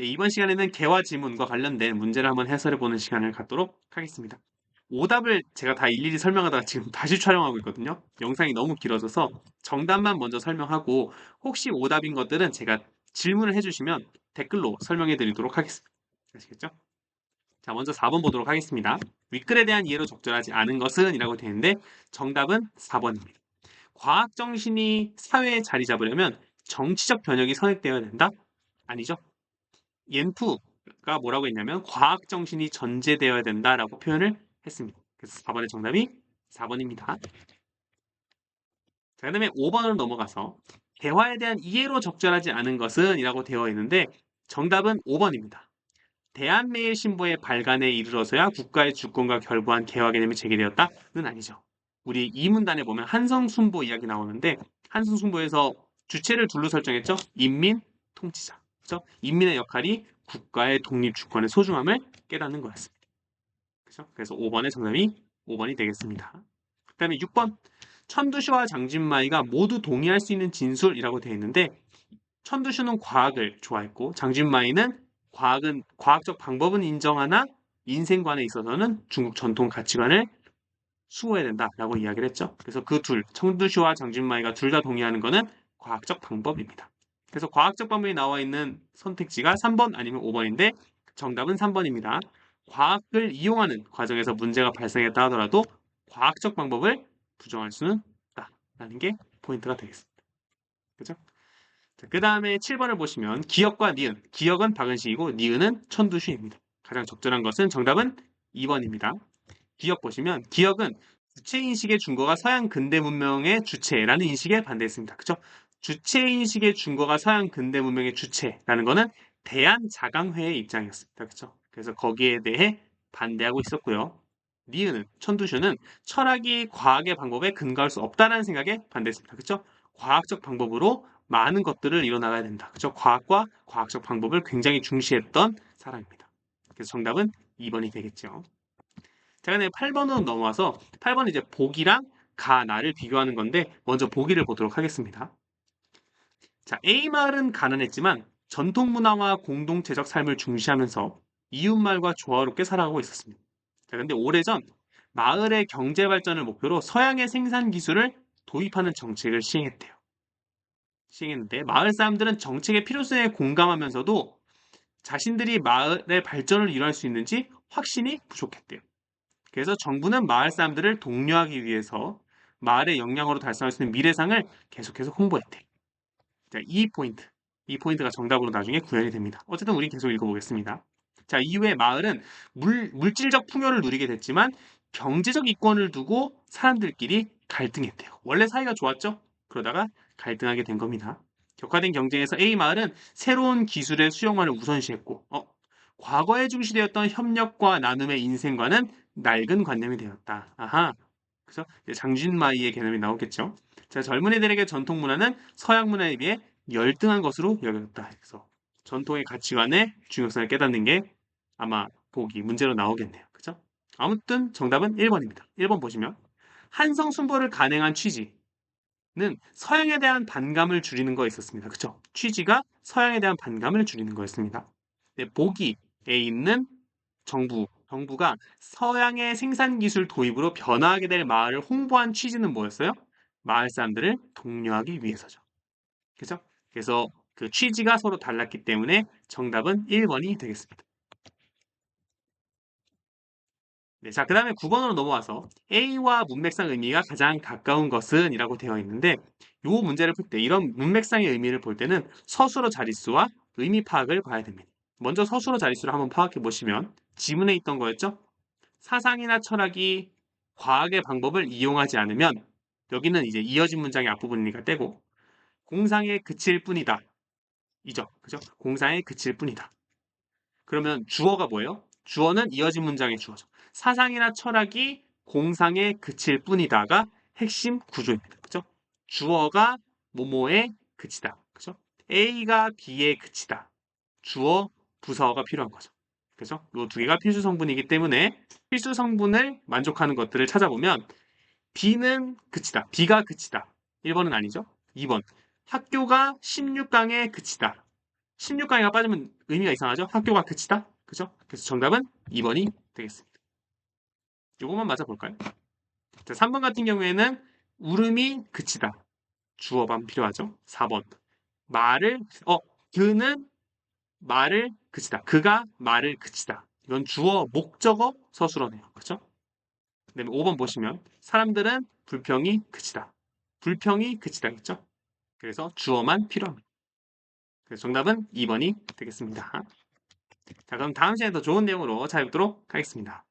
네, 이번 시간에는 개화 지문과 관련된 문제를 한번 해설해보는 시간을 갖도록 하겠습니다. 오답을 제가 다 일일이 설명하다가 지금 다시 촬영하고 있거든요. 영상이 너무 길어져서 정답만 먼저 설명하고 혹시 오답인 것들은 제가 질문을 해주시면 댓글로 설명해드리도록 하겠습니다. 아시겠죠? 자, 먼저 4번 보도록 하겠습니다. 윗글에 대한 이해로 적절하지 않은 것은 이라고 되어 있는데 정답은 4번입니다. 과학 정신이 사회에 자리 잡으려면 정치적 변혁이 선택되어야 된다? 아니죠. 옌프가 뭐라고 했냐면 과학 정신이 전제되어야 된다라고 표현을 했습니다. 그래서 4번의 정답이 4번입니다. 자, 그다음에 5번으로 넘어가서 대화에 대한 이해로 적절하지 않은 것은 이라고 되어 있는데 정답은 5번입니다. 대한매일신보의 발간에 이르러서야 국가의 주권과 결부한 개화 개념이 제기되었다는 아니죠. 우리 이 문단에 보면 한성순보 이야기 나오는데 한성순보에서 주체를 둘로 설정했죠. 인민, 통치자. 그죠? 인민의 역할이 국가의 독립 주권의 소중함을 깨닫는 거였습니다. 그죠? 그래서 5번의 정답이 5번이 되겠습니다. 그 다음에 6번 천두시와 장진마이가 모두 동의할 수 있는 진술이라고 되어 있는데 천두시는 과학을 좋아했고 장진마이는 과학적 방법은 인정하나 인생관에 있어서는 중국 전통 가치관을 수호해야 된다라고 이야기를 했죠. 그래서 그 둘, 천두시와 장진마이가 둘 다 동의하는 것은 과학적 방법입니다. 그래서 과학적 방법이 나와 있는 선택지가 3번 아니면 5번인데 정답은 3번입니다. 과학을 이용하는 과정에서 문제가 발생했다 하더라도 과학적 방법을 부정할 수는 없다라는 게 포인트가 되겠습니다. 그죠? 그 다음에 7번을 보시면 기역과 니은, 기역은 박은식이고 니은은 천두슈입니다. 가장 적절한 것은 정답은 2번입니다. 기역 보시면 기역은 주체인식의 준거가 서양 근대 문명의 주체라는 인식에 반대했습니다. 그죠? 주체인식의 준거가 서양 근대 문명의 주체라는 것은 대한자강회의 입장이었습니다. 그죠? 그래서 거기에 대해 반대하고 있었고요. 니은은 천두슈는 철학이 과학의 방법에 근거할 수 없다는 생각에 반대했습니다. 그죠? 과학적 방법으로 많은 것들을 이뤄나가야 된다. 그죠? 과학과 과학적 방법을 굉장히 중시했던 사람입니다. 그래서 정답은 2번이 되겠죠. 자, 근데 8번으로 넘어와서 8번은 이제 복이랑 가, 나를 비교하는 건데 먼저 보기를 보도록 하겠습니다. 자, A 마을은 가난했지만 전통 문화와 공동체적 삶을 중시하면서 이웃마을과 조화롭게 살아가고 있었습니다. 자, 근데 오래전 마을의 경제 발전을 목표로 서양의 생산 기술을 도입하는 정책을 시행했는데 마을 사람들은 정책의 필요성에 공감하면서도 자신들이 마을의 발전을 이뤄낼 수 있는지 확신이 부족했대요. 그래서 정부는 마을 사람들을 독려하기 위해서 마을의 역량으로 달성할 수 있는 미래상을 계속해서 홍보했대. 자, 이 포인트가 정답으로 나중에 구현이 됩니다. 어쨌든 우리 계속 읽어보겠습니다. 자, 이후에 마을은 물질적 풍요를 누리게 됐지만 경제적 이권을 두고 사람들끼리 갈등했대요. 원래 사이가 좋았죠? 그러다가 갈등하게 된 겁니다. 격화된 경쟁에서 A 마을은 새로운 기술의 수용화를 우선시했고, 과거에 중시되었던 협력과 나눔의 인생과는 낡은 관념이 되었다. 아하. 그래서 장준마이의 개념이 나오겠죠. 자, 젊은이들에게 전통 문화는 서양 문화에 비해 열등한 것으로 여겼다. 그래서 전통의 가치관의 중요성을 깨닫는 게 아마 보기 문제로 나오겠네요. 그죠? 아무튼 정답은 1번입니다. 1번 보시면 한성 순보를 간행한 취지는 서양에 대한 반감을 줄이는 거에 있었습니다. 그죠? 취지가 서양에 대한 반감을 줄이는 거였습니다. 네, 보기에 있는 정부가 서양의 생산 기술 도입으로 변화하게 될 마을을 홍보한 취지는 뭐였어요? 마을 사람들을 독려하기 위해서죠. 그죠? 그래서 그 취지가 서로 달랐기 때문에 정답은 1번이 되겠습니다. 네, 자, 그 다음에 9번으로 넘어와서 A와 문맥상 의미가 가장 가까운 것은 이라고 되어 있는데 이 문제를 풀 때 이런 문맥상의 의미를 볼 때는 서술어 자릿수와 의미 파악을 봐야 됩니다. 먼저 서술어 자릿수를 한번 파악해 보시면 지문에 있던 거였죠? 사상이나 철학이 과학의 방법을 이용하지 않으면 여기는 이제 이어진 문장의 앞부분이니까 떼고 공상에 그칠 뿐이다. 이죠. 그죠? 공상에 그칠 뿐이다. 그러면 주어가 뭐예요? 주어는 이어진 문장의 주어죠. 사상이나 철학이 공상에 그칠 뿐이다가 핵심 구조입니다. 그죠? 주어가 뭐뭐에 그치다. 그죠? A가 B에 그치다. 주어, 부사어가 필요한 거죠. 그죠? 이 두 개가 필수 성분이기 때문에 필수 성분을 만족하는 것들을 찾아보면 B는 그치다. B가 그치다. 1번은 아니죠. 2번. 학교가 16강에 그치다. 16강이가 빠지면 의미가 이상하죠? 학교가 그치다? 그죠? 그래서 정답은 2번이 되겠습니다. 요것만 맞아볼까요? 자, 3번 같은 경우에는 울음이 그치다. 주어만 필요하죠? 4번. 말을, 그는 말을 그치다. 그가 말을 그치다. 이건 주어 목적어 서술어네요. 그죠? 그다음에 5번 보시면 사람들은 불평이 그치다. 불평이 그치다겠죠? 그래서 주어만 필요합니다. 그래서 정답은 2번이 되겠습니다. 자, 그럼 다음 시간에 더 좋은 내용으로 찾아뵙도록 하겠습니다.